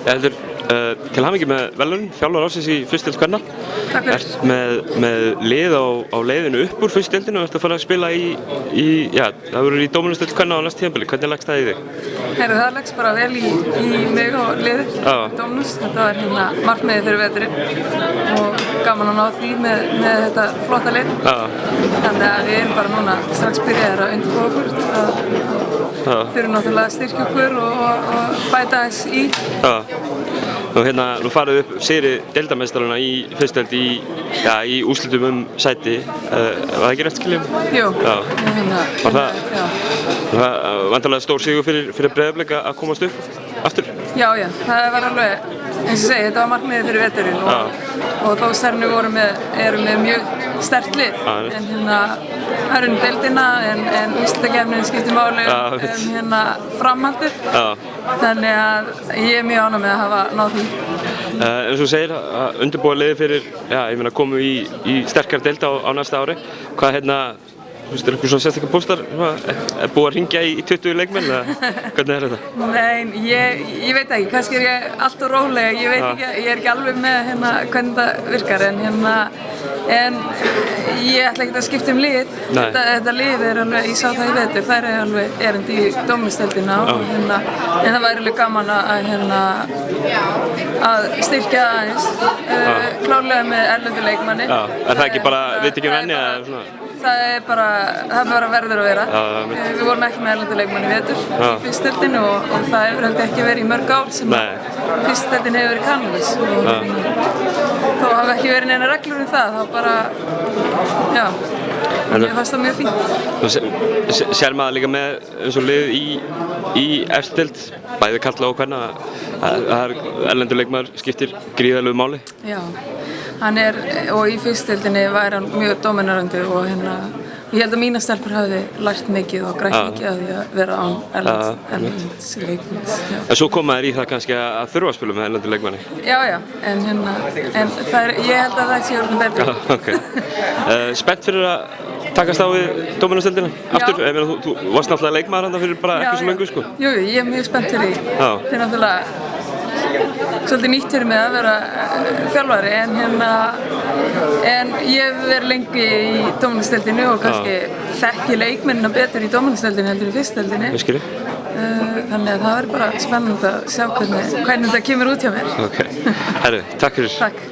Heldur, til hamingju með verðlaunin, þjálfari ársins í fyrstu deild kvenna. Takk fyrir. Ert með lið á leiðinu upp úr fyrstu deildinni og ert að fara að spila það verður í dóminusdeild kvenna á næsta tímabili. Hvernig leggst það í þig? Heyrðu, það leggst bara vel í mig og liðið, Dominus. Þetta var markmiðið fyrir veturinn og gaman að ná því með þetta flotta lið. Þannig að við erum bara núna strax byrjaðir að undirbúa okkur. Fyrir náttúrulega að styrkja okkur og bæta aðeins í. Nú farið upp sigri deildarmeistarana í fyrstu deild í úrslitum sæti. Var það ekki rétt skiljum? Jú. Var það vantarlega stór sigur fyrir Breiðablik að komast upp aftur? Já, það var alveg, eins og segi, þetta var markmiðið fyrir veturinn og þó Stjarnan eru með mjög sterkt lið. En það eru deildina en úrslitakeppnin skiptir máli framhaldið. Þannig að ég er mjög ánægð með að hafa náð því. Eins og þú segir, að undirbúa liðið fyrir, komu í sterkari deild á næsta ári. Hvað er eitthvað svona sérstaklega póstar? Er búið að hringja í 20 leikmenn eða hvernig er þetta? Nei, ég veit ekki, kannski er ég alltaf róleg, ég veit ekki, ég er ekki alveg með hvernig það virkar en ég ætla ekki að skipta um lið. Þetta lið er alveg, ég sá það í vetur, þær er alveg erindi í dómsdeildina en það væri alveg gaman að styrkja aðeins, klárlega með erlendu leikmanni. Er það ekki bara viðtekinn venja eða svona? Það bara verður að vera. Við vorum ekki með erlendu leikmann í vetur í fyrstu deildinni og það hefur held ekki verið í mörg ár sem fyrstu deildin hefur verið kannabis og þó hafa ekki verið neina reglur það, þá bara, mér fannst það mjög fínt. Sér maður líka með eins og lið í efstu deild, bæði karla og kvenna, að erlendur leikmaður skiptir gríðarlegu máli? Já, hann og í fyrstu deildinni væri hann mjög dominerandi og ég held að mínar stelpur hafi lært mikið og grætt mikið af því að vera án erlends leikmanns. En svo koma þér í það kannski að þurfa að spila með erlendu leikmanni? Já, en ég held að það sé orðin betur. Spennt fyrir að takast á við dóminusdeildina aftur? Þú varst náttúrulega leikmaður þarna fyrir bara ekki svo löngu, sko. Jú, ég er mjög spennt fyrir því. Það er náttúrulega svolítið nýtt fyrir mig að vera þjálfari en ég hef verið lengi í dóminusdeildinni og kannski þekki leikmennina betur í dóminusdeildinni heldur í fyrstu deildinni. Þannig að það verður bara spennandi að sjá hvernig þetta kemur út hjá mér. Herru, takk fyrir. Takk.